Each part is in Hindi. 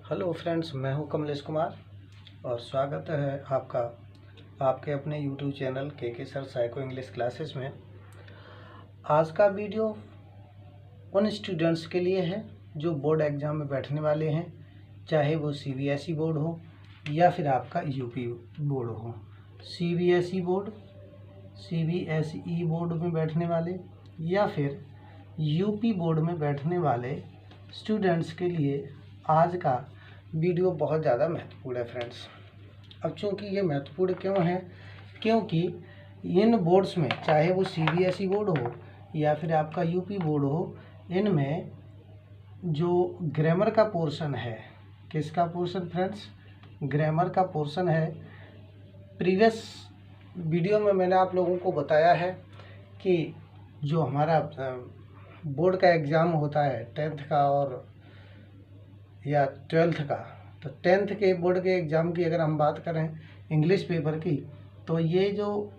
हेलो फ्रेंड्स, मैं हूं कमलेश कुमार और स्वागत है आपका आपके अपने यूट्यूब चैनल के सर साइको इंग्लिश क्लासेस में। आज का वीडियो उन स्टूडेंट्स के लिए है जो बोर्ड एग्ज़ाम में बैठने वाले हैं, चाहे वो सीबीएसई बोर्ड हो या फिर आपका यूपी बोर्ड हो। सीबीएसई बोर्ड में बैठने वाले या फिर यूपी बोर्ड में बैठने वाले स्टूडेंट्स के लिए आज का वीडियो बहुत ज़्यादा महत्वपूर्ण है फ्रेंड्स। अब चूँकि ये महत्वपूर्ण क्यों है, क्योंकि इन बोर्ड्स में, चाहे वो सीबीएसई बोर्ड हो या फिर आपका यूपी बोर्ड हो, इनमें जो ग्रामर का पोर्शन है, किसका पोर्शन फ्रेंड्स? ग्रामर का पोर्शन है। प्रीवियस वीडियो में मैंने आप लोगों को बताया है कि जो हमारा बोर्ड का एग्ज़ाम होता है 10th का और या 12th का, तो 10th के बोर्ड के एग्ज़ाम की अगर हम बात करें इंग्लिश पेपर की, तो ये जो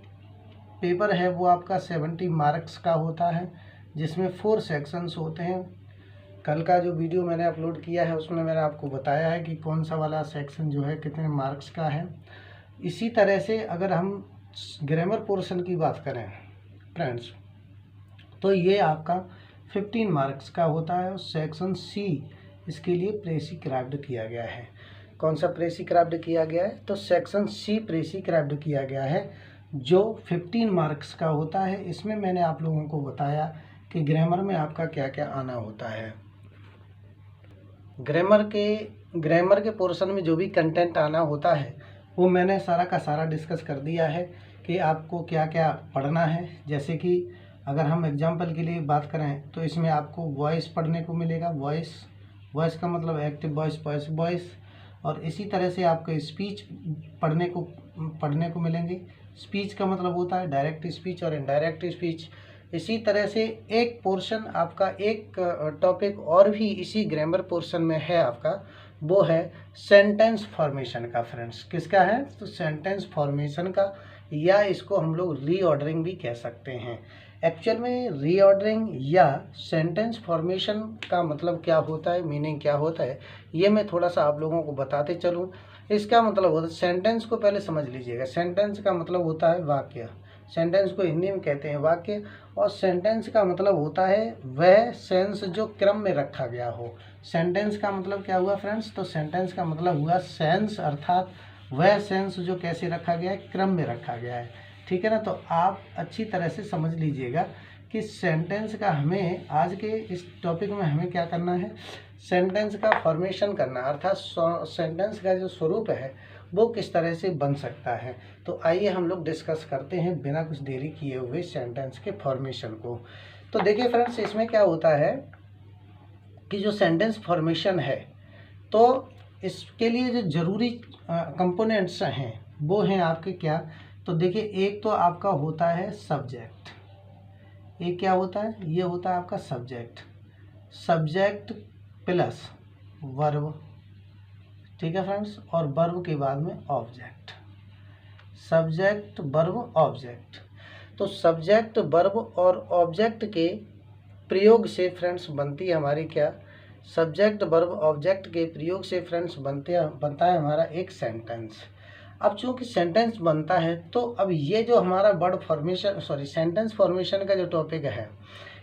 पेपर है वो आपका 70 मार्क्स का होता है, जिसमें 4 सेक्शंस होते हैं। कल का जो वीडियो मैंने अपलोड किया है उसमें मैंने आपको बताया है कि कौन सा वाला सेक्शन जो है कितने मार्क्स का है। इसी तरह से अगर हम ग्रामर पोर्शन की बात करें फ्रेंड्स, तो ये आपका 15 मार्क्स का होता है और सेक्शन सी इसके लिए प्रेस्क्राइब्ड किया गया है। कौन सा प्रेस्क्राइब्ड किया गया है? तो सेक्शन सी प्रेस्क्राइब्ड किया गया है जो 15 मार्क्स का होता है। इसमें मैंने आप लोगों को बताया कि ग्रामर में आपका क्या क्या आना होता है। ग्रामर के पोर्शन में जो भी कंटेंट आना होता है वो मैंने सारा का सारा डिस्कस कर दिया है कि आपको क्या क्या पढ़ना है। जैसे कि अगर हम एग्जाम्पल के लिए बात करें तो इसमें आपको वॉइस पढ़ने को मिलेगा। वॉइस का मतलब एक्टिव वॉइस, पैसिव वॉइस, और इसी तरह से आपको स्पीच पढ़ने को मिलेंगी। स्पीच का मतलब होता है डायरेक्ट स्पीच और इनडायरेक्ट स्पीच। इसी तरह से एक पोर्शन आपका, एक टॉपिक और भी इसी ग्रामर पोर्शन में है आपका, वो है सेंटेंस फॉर्मेशन का फ्रेंड्स। किसका है? तो सेंटेंस फॉर्मेशन का, या इसको हम लोग रीऑर्डरिंग भी कह सकते हैं। एक्चुअल में रीऑर्डरिंग या सेंटेंस फॉर्मेशन का मतलब क्या होता है, मीनिंग क्या होता है, ये मैं थोड़ा सा आप लोगों को बताते चलूँ। इसका मतलब होता है, सेंटेंस को पहले समझ लीजिएगा। सेंटेंस का मतलब होता है वाक्य। सेंटेंस को हिंदी में कहते हैं वाक्य, और सेंटेंस का मतलब होता है वह सेंस जो क्रम में रखा गया हो। सेंटेंस का मतलब क्या हुआ फ्रेंड्स? तो सेंटेंस का मतलब हुआ सेंस, अर्थात वह सेंस जो कैसे रखा गया है, क्रम में रखा गया है। ठीक है ना? तो आप अच्छी तरह से समझ लीजिएगा कि सेंटेंस का हमें आज के इस टॉपिक में हमें क्या करना है, सेंटेंस का फॉर्मेशन करना, अर्थात सेंटेंस का जो स्वरूप है वो किस तरह से बन सकता है। तो आइए हम लोग डिस्कस करते हैं बिना कुछ देरी किए हुए सेंटेंस के फॉर्मेशन को। तो देखिए फ्रेंड्स, इसमें क्या होता है कि जो सेंटेंस फॉर्मेशन है, तो इसके लिए जो जरूरी कंपोनेंट्स हैं वो हैं आपके क्या? तो देखिए, एक तो आपका होता है सब्जेक्ट। एक क्या होता है? ये होता है आपका सब्जेक्ट प्लस वर्ब। ठीक है फ्रेंड्स, और वर्ब के बाद में ऑब्जेक्ट। Subject, verb, object. तो सब्जेक्ट, वर्ब और ऑब्जेक्ट के प्रयोग से फ्रेंड्स बनती है हमारी क्या? सब्जेक्ट, वर्ब, ऑब्जेक्ट के प्रयोग से फ्रेंड्स बनता है हमारा एक सेंटेंस। अब चूंकि सेंटेंस बनता है, तो अब ये जो हमारा सेंटेंस फॉर्मेशन का जो टॉपिक है,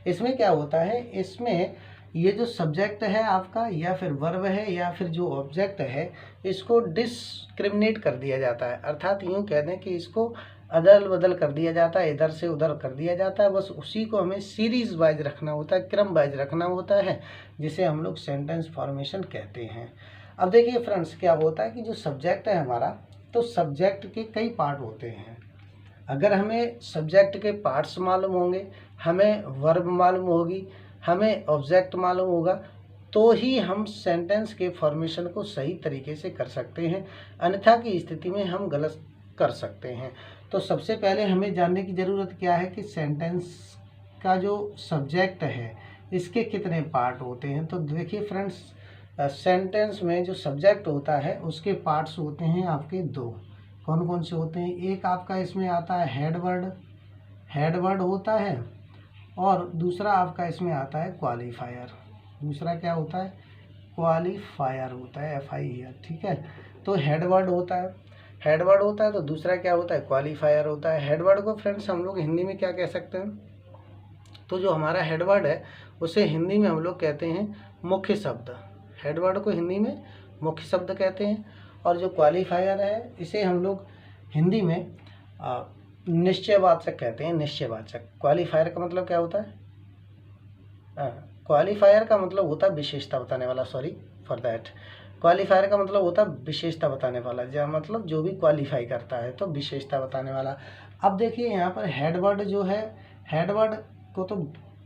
इसमें क्या होता है, इसमें ये जो सब्जेक्ट है आपका, या फिर वर्ब है, या फिर जो ऑब्जेक्ट है, इसको डिस्क्रिमिनेट कर दिया जाता है। अर्थात यूँ कह दें कि इसको अदल बदल कर दिया जाता है, इधर से उधर कर दिया जाता है। बस उसी को हमें सीरीज वाइज रखना होता है, क्रम वाइज रखना होता है, जिसे हम लोग सेंटेंस फॉर्मेशन कहते हैं। अब देखिए फ्रेंड्स, क्या होता है कि जो सब्जेक्ट है हमारा, तो सब्जेक्ट के कई पार्ट होते हैं। अगर हमें सब्जेक्ट के पार्ट्स मालूम होंगे, हमें वर्ब मालूम होगी, हमें ऑब्जेक्ट मालूम होगा, तो ही हम सेंटेंस के फॉर्मेशन को सही तरीके से कर सकते हैं। अन्यथा की स्थिति में हम गलत कर सकते हैं। तो सबसे पहले हमें जानने की ज़रूरत क्या है कि सेंटेंस का जो सब्जेक्ट है इसके कितने पार्ट होते हैं। तो देखिए फ्रेंड्स, सेंटेंस में जो सब्जेक्ट होता है उसके पार्ट्स होते हैं आपके दो। कौन कौन से होते हैं? एक आपका इसमें आता है हेड वर्ड होता है, और दूसरा आपका इसमें आता है क्वालिफायर। दूसरा क्या होता है? क्वालिफायर होता है, FIER, ठीक है। तो हेडवर्ड होता है, हेडवर्ड होता है, तो दूसरा क्या होता है, क्वालिफायर होता है। हेडवर्ड को फ्रेंड्स हम लोग हिंदी में क्या कह सकते हैं, तो जो हमारा हेडवर्ड है उसे हिंदी में हम लोग कहते हैं मुख्य शब्द। हेडवर्ड को हिंदी में मुख्य शब्द कहते हैं। और जो क्वालिफायर है इसे हम लोग हिंदी में निश्चयवाचक कहते हैं, निश्चयवाचक। क्वालिफायर का मतलब क्या होता है, क्वालिफायर का मतलब होता है विशेषता बताने वाला, सॉरी फॉर दैट। क्वालिफायर का मतलब होता है विशेषता बताने वाला, जो मतलब जो भी क्वालिफाई करता है, तो विशेषता बताने वाला। अब देखिए यहाँ पर हेडवर्ड जो है, हेडवर्ड को तो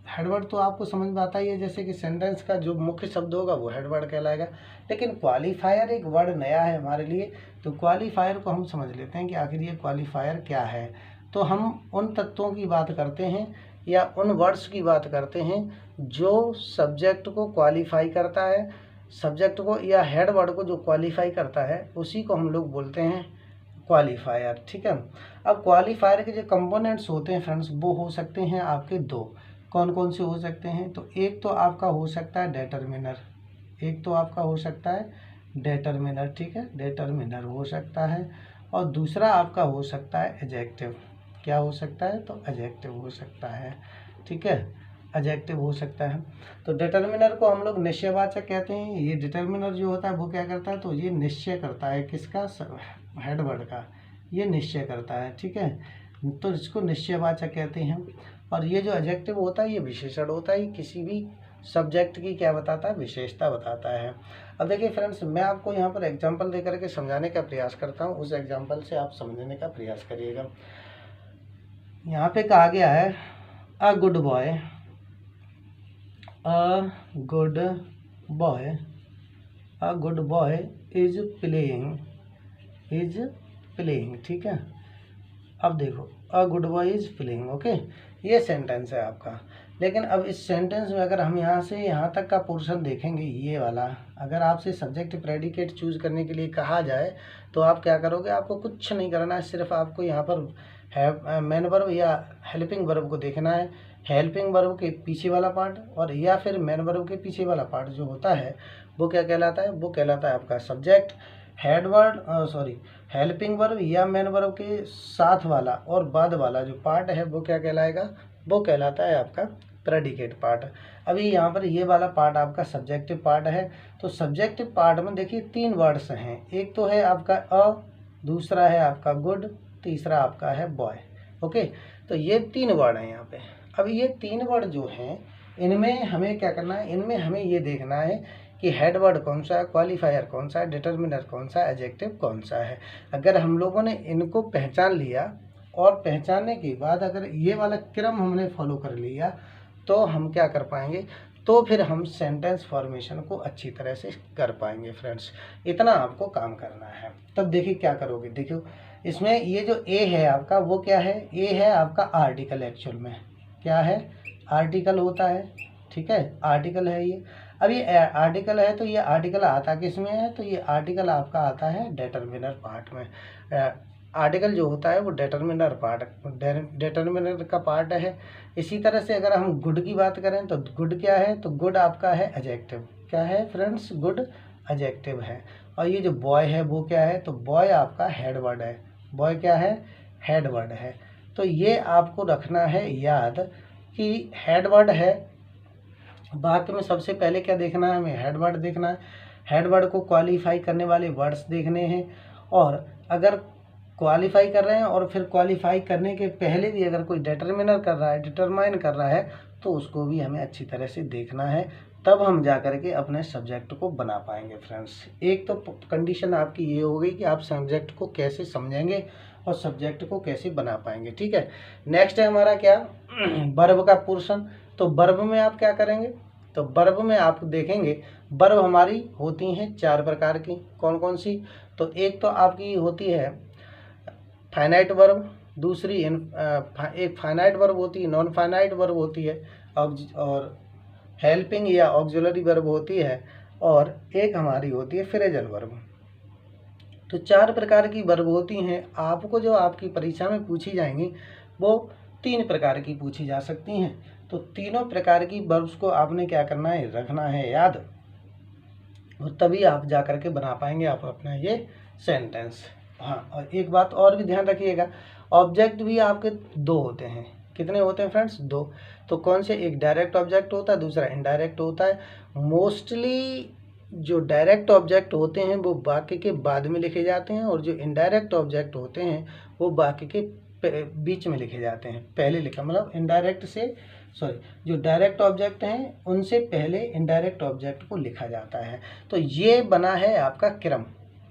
हेडवर्ड तो आपको समझ में आता ही है, जैसे कि सेंटेंस का जो मुख्य शब्द होगा वो हेडवर्ड कहलाएगा। लेकिन क्वालिफायर एक वर्ड नया है हमारे लिए, तो क्वालिफायर को हम समझ लेते हैं कि आखिर ये क्वालिफायर क्या है। तो हम उन तत्वों की बात करते हैं या उन वर्ड्स की बात करते हैं जो सब्जेक्ट को क्वालिफाई करता है, सब्जेक्ट को या हेड वर्ड को जो क्वालिफाई करता है उसी को हम लोग बोलते हैं क्वालिफायर, ठीक है। अब क्वालिफायर के जो कंपोनेंट्स होते हैं फ्रेंड्स वो हो सकते हैं आपके दो। कौन कौन से हो सकते हैं, तो एक तो आपका हो सकता है डेटर्मिनर, एक तो आपका हो सकता है डेटर्मिनर, ठीक है, डेटर्मिनर हो सकता है। और दूसरा आपका हो सकता है एडजेक्टिव। क्या हो सकता है, तो एडजेक्टिव हो सकता है, ठीक है, एडजेक्टिव हो सकता है। तो डिटर्मिनर को हम लोग निश्चयवाचक कहते हैं। ये डिटर्मिनर जो होता है वो क्या करता है, तो ये निश्चय करता है किसका, हेडवर्ड का, ये निश्चय करता है, ठीक है, तो इसको निश्चयवाचक कहते हैं। और ये जो एडजेक्टिव होता है ये विशेषण होता है, किसी भी सब्जेक्ट की क्या बताता है, विशेषता बताता है। अब देखिए फ्रेंड्स, मैं आपको यहाँ पर एग्जाम्पल दे करके समझाने का प्रयास करता हूँ, उस एग्जाम्पल से आप समझने का प्रयास करिएगा। यहाँ पे कहा गया है a good boy, a good boy, a good boy is playing, is playing, ठीक है। अब देखो a good boy is playing, okay, ये सेंटेंस है आपका। लेकिन अब इस सेंटेंस में अगर हम यहाँ से यहाँ तक का पोर्शन देखेंगे, ये वाला, अगर आपसे सब्जेक्ट प्रेडिकेट चूज करने के लिए कहा जाए तो आप क्या करोगे, आपको कुछ नहीं करना है, सिर्फ आपको यहाँ पर मेन वर्ब या हेल्पिंग वर्ब को देखना है। हेल्पिंग वर्ब के पीछे वाला पार्ट और या फिर मेन वर्ब के पीछे वाला पार्ट जो होता है वो क्या कहलाता है, वो कहलाता है आपका subject. Head word sorry helping verb या मेन वर्ब के साथ वाला और बाद वाला जो पार्ट है वो क्या कहलाएगा, वो कहलाता है आपका प्रेडिकेट पार्ट। अभी यहाँ पर ये वाला पार्ट आपका सब्जेक्टिव पार्ट है। तो सब्जेक्टिव पार्ट में देखिए तीन वर्ड्स हैं, एक तो है आपका अ, दूसरा है आपका गुड, तीसरा आपका है बॉय, ओके। तो ये तीन वर्ड हैं यहाँ पे। अब ये तीन वर्ड जो हैं इनमें हमें क्या करना है, इनमें हमें ये देखना है कि हेड वर्ड कौन सा है, क्वालिफायर कौन सा है, डिटर्मिनर कौन सा है, एडजेक्टिव कौन सा है। अगर हम लोगों ने इनको पहचान लिया और पहचानने के बाद अगर ये वाला क्रम हमने फॉलो कर लिया तो हम क्या कर पाएंगे, तो फिर हम सेंटेंस फॉर्मेशन को अच्छी तरह से कर पाएंगे फ्रेंड्स। इतना आपको काम करना है। तब देखिए क्या करोगे, देखो इसमें ये जो ए है आपका वो क्या है, ए है आपका आर्टिकल, एक्चुअल में क्या है, आर्टिकल होता है, ठीक है, आर्टिकल है ये। अब ये आर्टिकल है तो ये आर्टिकल आता किस में है, तो ये आर्टिकल आपका आता है डिटर्मिनर पार्ट में। आर्टिकल जो होता है वो डिटर्मिनर पार्ट, डिटर्मिनर का पार्ट है। इसी तरह से अगर हम गुड की बात करें तो गुड क्या है, तो गुड आपका है एडजेक्टिव, क्या है फ्रेंड्स, गुड एडजेक्टिव है। और ये जो बॉय है वो क्या है, तो बॉय आपका हेड वर्ड है, बॉय क्या है, हेड वर्ड है। तो ये आपको रखना है याद कि हेड वर्ड है। वाक्य में सबसे पहले क्या देखना है, हमें हेड वर्ड देखना है, हेड वर्ड को क्वालिफाई करने वाले वर्ड्स देखने हैं। और अगर क्वालिफाई कर रहे हैं और फिर क्वालिफाई करने के पहले भी अगर कोई डिटर्मिनर कर रहा है, डिटरमाइन कर रहा है, तो उसको भी हमें अच्छी तरह से देखना है, तब हम जा कर के अपने सब्जेक्ट को बना पाएंगे फ्रेंड्स। एक तो कंडीशन आपकी ये हो गई कि आप सब्जेक्ट को कैसे समझेंगे और सब्जेक्ट को कैसे बना पाएंगे, ठीक है। नेक्स्ट है हमारा क्या, वर्ब का पोर्शन। तो वर्ब में आप क्या करेंगे, तो वर्ब में आप देखेंगे वर्ब हमारी होती हैं चार प्रकार की। कौन कौन सी, तो एक तो आपकी होती है फाइनाइट वर्ब, दूसरी एक फाइनाइट वर्ब होती है, नॉन फाइनाइट वर्ब होती है, और हेल्पिंग या ऑक्सिलरी वर्ब होती है, और एक हमारी होती है फ्रेजल वर्ब। तो चार प्रकार की वर्ब होती हैं। आपको जो आपकी परीक्षा में पूछी जाएंगी वो तीन प्रकार की पूछी जा सकती हैं। तो तीनों प्रकार की वर्ब्स को आपने क्या करना है, रखना है याद। और तभी आप जा कर के बना पाएंगे आप अपना ये सेंटेंस। हाँ, और एक बात और भी ध्यान रखिएगा, ऑब्जेक्ट भी आपके दो होते हैं। कितने होते हैं फ्रेंड्स? दो। तो कौन से? एक डायरेक्ट ऑब्जेक्ट होता है, दूसरा इनडायरेक्ट होता है। मोस्टली जो डायरेक्ट ऑब्जेक्ट होते हैं वो बाकी के बाद में लिखे जाते हैं, और जो इनडायरेक्ट ऑब्जेक्ट होते हैं वो बाकी के बीच में लिखे जाते हैं। पहले लिखा मतलब इनडायरेक्ट से, सॉरी, जो डायरेक्ट ऑब्जेक्ट हैं उनसे पहले इनडायरेक्ट ऑब्जेक्ट को लिखा जाता है। तो ये बना है आपका क्रम।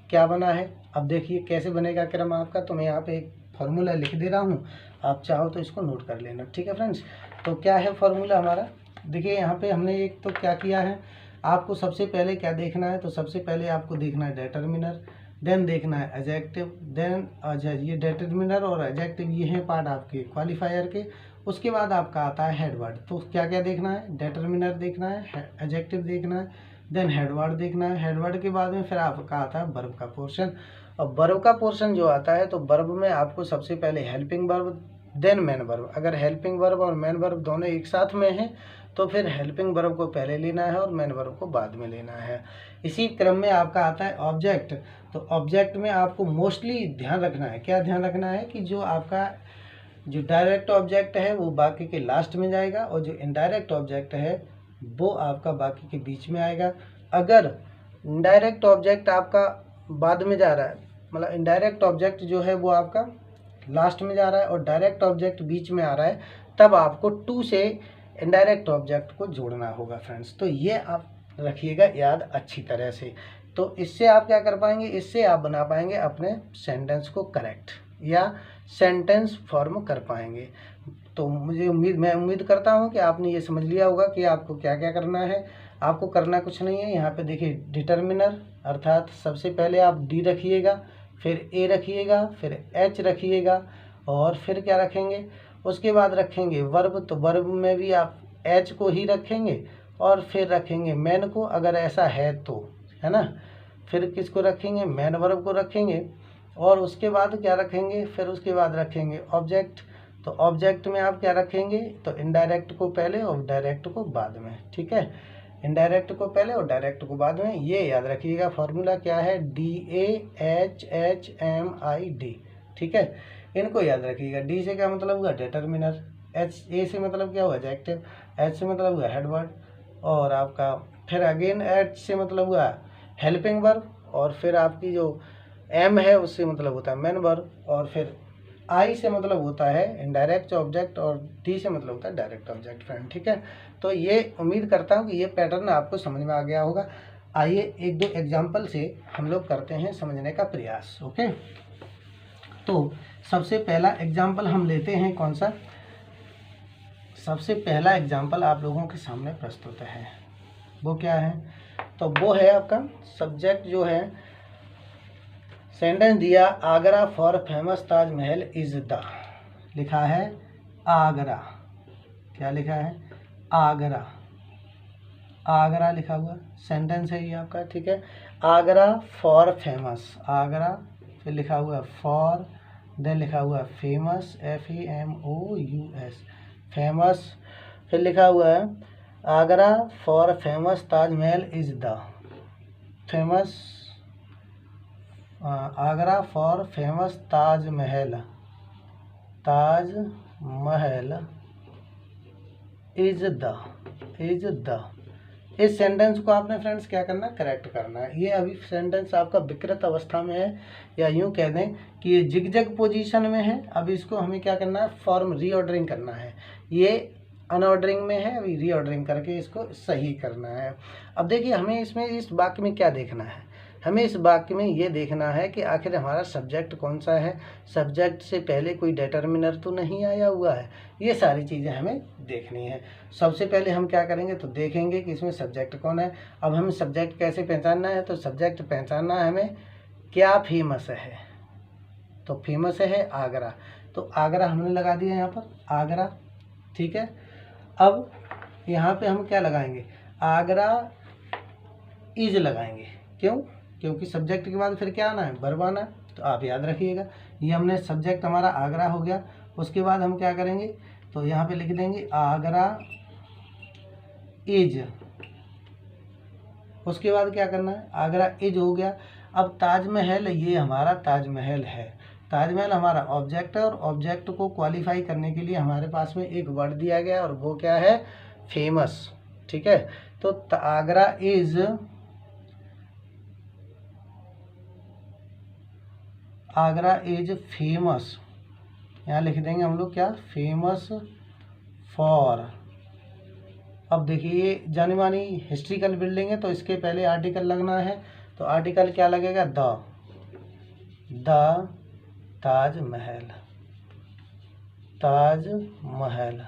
क्या बना है? अब देखिए कैसे बनेगा क्रम आपका। तो मैं यहाँ पे एक फॉर्मूला लिख दे रहा हूँ, आप चाहो तो इसको नोट कर लेना, ठीक है फ्रेंड्स। तो क्या है फॉर्मूला हमारा? देखिए यहाँ पे हमने एक तो क्या किया है, आपको सबसे पहले क्या देखना है, तो सबसे पहले आपको देखना है डिटरमिनर, देन देखना है एडजेक्टिव, देन ये डिटरमिनर और एडजेक्टिव ये हैं पार्ट आपके क्वालिफायर के। उसके बाद आपका आता है हेडवर्ड। तो क्या क्या देखना है? डिटरमिनर देखना है, एडजेक्टिव देखना है, देन हेडवर्ड देखना है। हेडवर्ड के बाद में फिर आपका आता है वर्ब का पोर्शन। और वर्ब का पोर्शन जो आता है, तो वर्ब में आपको सबसे पहले helping verb, then main verb. अगर हेल्पिंग वर्ब और मेन वर्ब दोनों एक साथ में हैं तो फिर हेल्पिंग वर्ब को पहले लेना है और मेन वर्ब को बाद में लेना है। इसी क्रम में आपका आता है ऑब्जेक्ट। तो ऑब्जेक्ट में आपको मोस्टली ध्यान रखना है, क्या ध्यान रखना है कि जो आपका जो डायरेक्ट ऑब्जेक्ट है वो बाकी के लास्ट में जाएगा, और जो इनडायरेक्ट ऑब्जेक्ट है वो आपका बाकी के बीच में आएगा। अगर इनडायरेक्ट ऑब्जेक्ट आपका बाद में जा रहा है, मतलब इनडायरेक्ट ऑब्जेक्ट जो है वो आपका लास्ट में जा रहा है और डायरेक्ट ऑब्जेक्ट बीच में आ रहा है, तब आपको टू से इनडायरेक्ट ऑब्जेक्ट को जोड़ना होगा फ्रेंड्स। तो ये आप रखिएगा याद अच्छी तरह से। तो इससे आप क्या कर पाएंगे, इससे आप बना पाएंगे अपने सेंटेंस को करेक्ट या सेंटेंस फॉर्म कर पाएंगे। तो मैं उम्मीद करता हूँ कि आपने ये समझ लिया होगा कि आपको क्या क्या करना है। आपको करना कुछ नहीं है, यहाँ पे देखिए डिटरमिनर, अर्थात सबसे पहले आप डी रखिएगा, फिर ए रखिएगा, फिर एच रखिएगा, और फिर क्या रखेंगे, उसके बाद रखेंगे वर्ब। तो वर्ब में भी आप एच को ही रखेंगे, और फिर रखेंगे मैन को अगर ऐसा है तो, है ना। फिर किसको रखेंगे? मैन वर्ब को रखेंगे, और उसके बाद क्या रखेंगे, फिर उसके बाद रखेंगे ऑब्जेक्ट। तो ऑब्जेक्ट में आप क्या रखेंगे, तो इनडायरेक्ट को पहले और डायरेक्ट को बाद में, ठीक है। इनडायरेक्ट को पहले और डायरेक्ट को बाद में, ये याद रखिएगा। फॉर्मूला क्या है? DAHHMID, ठीक है। इनको याद रखिएगा। डी से क्या मतलब हुआ? डिटरमिनर। एच, ए से मतलब क्या हुआ? एडजेक्टिव। एच से मतलब हुआ हेडवर्ड, और आपका फिर अगेन एच से मतलब हुआ हेल्पिंग वर्ब, और फिर आपकी जो एम है उससे मतलब होता है मेन वर्ब, और फिर आई से मतलब होता है इनडायरेक्ट ऑब्जेक्ट, और डी से मतलब होता है डायरेक्ट ऑब्जेक्ट फ्रेंड, ठीक है। तो ये उम्मीद करता हूँ कि ये पैटर्न आपको समझ में आ गया होगा। आइए एक दो एग्जाम्पल से हम लोग करते हैं समझने का प्रयास। ओके, तो सबसे पहला एग्जाम्पल हम लेते हैं, कौन सा? सबसे पहला एग्जाम्पल आप लोगों के सामने प्रस्तुत है, वो क्या है? तो वो है आपका सब्जेक्ट जो है, सेंटेंस दिया Agra for famous Taj Mahal is the, लिखा है आगरा। क्या लिखा है? आगरा। आगरा लिखा हुआ सेंटेंस है ये आपका, ठीक है। आगरा फॉर फेमस, आगरा, फिर लिखा हुआ फॉर, देन लिखा हुआ फेमस, FAMOUS, फेमस, फिर लिखा हुआ है Agra for famous Taj Mahal is the, famous, Agra for famous Taj Mahal, Taj Mahal is the. इस सेंटेंस को आपने फ्रेंड्स क्या करना है? करेक्ट करना है। ये अभी सेंटेंस आपका विकृत अवस्था में है, या यूं कह दें कि ये जिगजैग पोजीशन में है। अब इसको हमें क्या करना है? फॉर्म रीऑर्डरिंग करना है। ये अनऑर्डरिंग में है, अभी रीऑर्डरिंग करके इसको सही करना है। अब देखिए हमें इसमें इस वाक्य में क्या देखना है? हमें इस वाक्य में ये देखना है कि आखिर हमारा सब्जेक्ट कौन सा है, सब्जेक्ट से पहले कोई डिटरमिनर तो नहीं आया हुआ है। ये सारी चीज़ें हमें देखनी है। सबसे पहले हम क्या करेंगे, तो देखेंगे कि इसमें सब्जेक्ट कौन है। अब हमें सब्जेक्ट कैसे पहचानना है? तो सब्जेक्ट पहचानना है हमें क्या फेमस है, तो फेमस है आगरा। तो आगरा हमने लगा दिया यहाँ पर, आगरा, ठीक है। अब यहाँ पे हम क्या लगाएंगे? आगरा इज लगाएंगे। क्यों? क्योंकि सब्जेक्ट के बाद फिर क्या आना है? वर्ब आना है। तो आप याद रखिएगा, ये हमने सब्जेक्ट हमारा आगरा हो गया। उसके बाद हम क्या करेंगे, तो यहाँ पे लिख देंगे आगरा इज, उसके बाद क्या करना है, आगरा इज हो गया। अब ताजमहल, ये हमारा ताजमहल है, ताजमहल हमारा ऑब्जेक्ट है, और ऑब्जेक्ट को क्वालिफाई करने के लिए हमारे पास में एक वर्ड दिया गया और वो क्या है, फेमस। ठीक है, तो आगरा इज फेमस, यहाँ लिख देंगे हम लोग क्या, फेमस फॉर। अब देखिए ये जानी मानी हिस्ट्रिकल बिल्डिंग है, तो इसके पहले आर्टिकल लगना है, तो आर्टिकल क्या लगेगा, द ताजमहल, ताजमहल।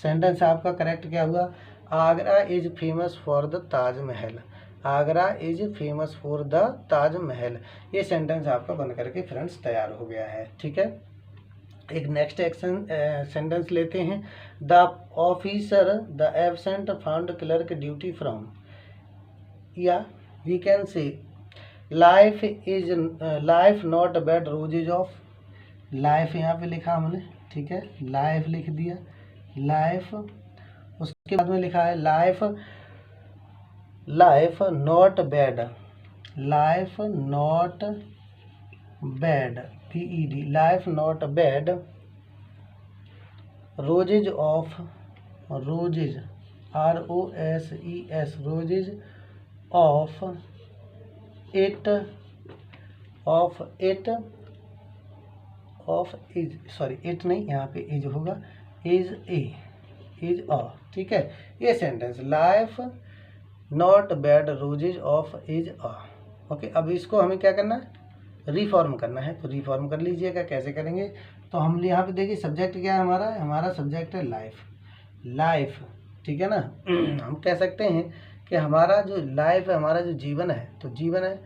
सेंटेंस आपका करेक्ट क्या हुआ, Agra is famous for the Taj Mahal, Agra is famous for the Taj Mahal. ये सेंटेंस आपका बन करके फ्रेंड्स तैयार हो गया है। ठीक है, एक नेक्स्ट एक्शन सेंटेंस लेते हैं। The officer the absent found clerk duty from, या we can say life not bed roses of, life यहाँ पे लिखा हमने, ठीक है, लाइफ लिख दिया, लाइफ। उसके बाद में लिखा है life not bad, life not bad, PED, life not bed roses of, roses ROSES, roses of it is, sorry it नहीं, यहाँ पे इज होगा, इज अ। ठीक है, ये sentence life not bed roses of is a. Okay, अब इसको हमें क्या करना है, रिफॉर्म करना है, तो रिफॉर्म कर लीजिएगा। कैसे करेंगे, तो हम यहाँ पे देखिए सब्जेक्ट क्या है हमारा सब्जेक्ट है लाइफ। ठीक है ना, हम कह सकते हैं कि हमारा जो लाइफ है, हमारा जो जीवन है, तो जीवन है,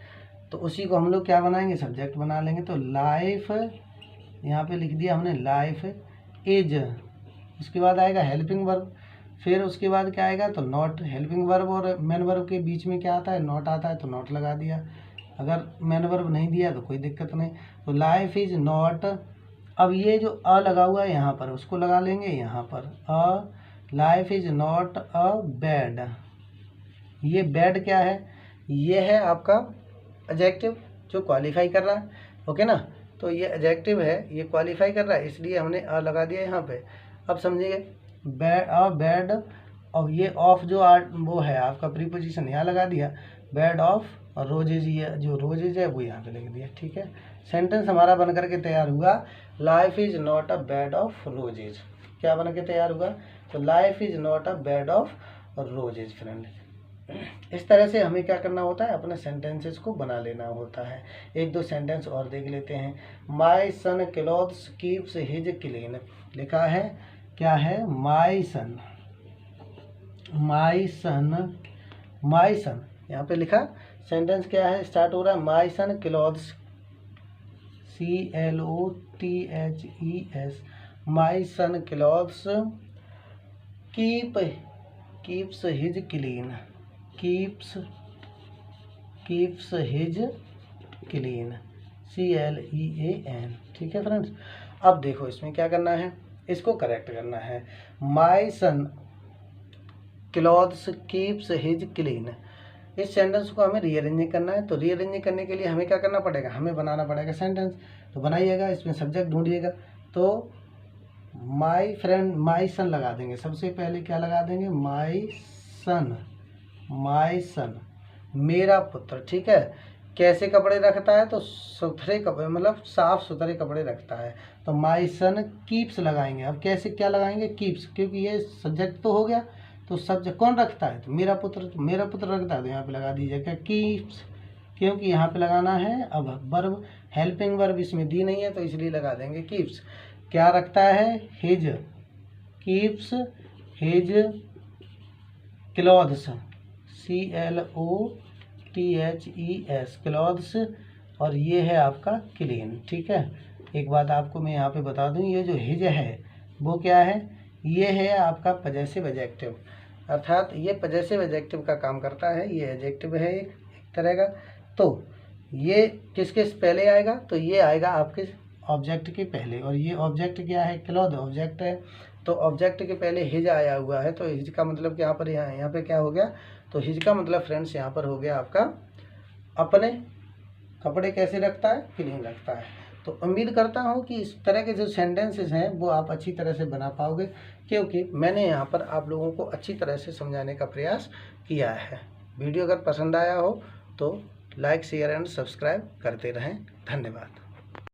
तो उसी को हम लोग क्या बनाएंगे, सब्जेक्ट बना लेंगे। तो लाइफ यहाँ पे लिख दिया हमने, लाइफ इज, उसके बाद आएगा हेल्पिंग वर्ब, फिर उसके बाद क्या आएगा, तो नॉट। हेल्पिंग वर्ब और मेन वर्ब के बीच में क्या आता है, नॉट आता है, तो नॉट लगा दिया। अगर मेन वर्ब नहीं दिया तो कोई दिक्कत नहीं। तो लाइफ इज नॉट, अब ये जो अ लगा हुआ है यहाँ पर, उसको लगा लेंगे यहाँ पर, life is not a bad. ये बैड क्या है, ये है आपका एडजेक्टिव जो क्वालिफाई कर रहा है। ओके ना, तो ये एडजेक्टिव है, ये क्वालिफाई कर रहा है, इसलिए हमने अ लगा दिया यहाँ पे। अब समझिए, बैड, और ये ऑफ जो वो है आपका प्रीपोजिशन, यहाँ लगा दिया, बैड ऑफ, और रोजेज, ये जो रोजेज है वो यहाँ पे लिख दिया। ठीक है, सेंटेंस हमारा बन करके तैयार हुआ, life is not a bad of roses. क्या बन के तैयार हुआ, तो life is not a bad of roses. Friend, इस तरह से हमें क्या करना होता है, अपने सेंटेंसेस को बना लेना होता है। एक दो सेंटेंस और देख लेते हैं। माई son clothes keeps his clean, लिखा है क्या है, माई सन, यहाँ पे लिखा, सेंटेंस क्या है, स्टार्ट हो रहा है, my son clothes, CLOTHES, my son clothes keeps his clean, keeps his clean, CLEAN। ठीक है फ्रेंड्स, अब देखो इसमें क्या करना है, इसको करेक्ट करना है। My son clothes keeps his clean, इस सेंटेंस को हमें रीअरेंज करना है। तो रीअरेंज करने के लिए हमें क्या करना पड़ेगा, हमें बनाना पड़ेगा सेंटेंस। तो बनाइएगा, इसमें सब्जेक्ट ढूंढिएगा। तो माई फ्रेंड, माई सन लगा देंगे, सबसे पहले क्या लगा देंगे, माई सन, मेरा पुत्र। ठीक है, कैसे कपड़े रखता है, तो सुथरे कपड़े, मतलब साफ सुथरे कपड़े रखता है। तो माई सन कीप्स लगाएंगे। अब कैसे क्या लगाएंगे, कीप्स, क्योंकि ये सब्जेक्ट तो हो गया, तो सब्जेक्ट कौन रखता है, तो मेरा पुत्र, तो मेरा पुत्र रखता है, तो यहाँ पे लगा दीजिएगा कीप्स, क्योंकि यहाँ पे लगाना है। अब वर्ब, हेल्पिंग वर्ब इसमें दी नहीं है, तो इसलिए लगा देंगे कीप्स। क्या रखता है, his, keeps his clothes, CLOTHES, clothes, और ये है आपका क्लीन। ठीक है, एक बात आपको मैं यहाँ पे बता दूँ, ये जो हिज है वो क्या है, ये है आपका पजेसिव एडजेक्टिव, अर्थात ये पजेसिव एडजेक्टिव का काम करता है। ये एडजेक्टिव है एक तरह का। तो ये किसके पहले आएगा, तो ये आएगा आपके ऑब्जेक्ट के पहले, और ये ऑब्जेक्ट क्या है, क्लॉथ ऑब्जेक्ट है। तो ऑब्जेक्ट के पहले हिज आया हुआ है, तो हिज का मतलब कि यहाँ पे क्या हो गया, तो हिज का मतलब फ्रेंड्स यहाँ पर हो गया आपका अपने कपड़े कैसे रखता है, क्लीन रखता है। तो उम्मीद करता हूँ कि इस तरह के जो सेंटेंसेस हैं वो आप अच्छी तरह से बना पाओगे, क्योंकि मैंने यहाँ पर आप लोगों को अच्छी तरह से समझाने का प्रयास किया है। वीडियो अगर पसंद आया हो तो लाइक, शेयर एंड सब्सक्राइब करते रहें। धन्यवाद।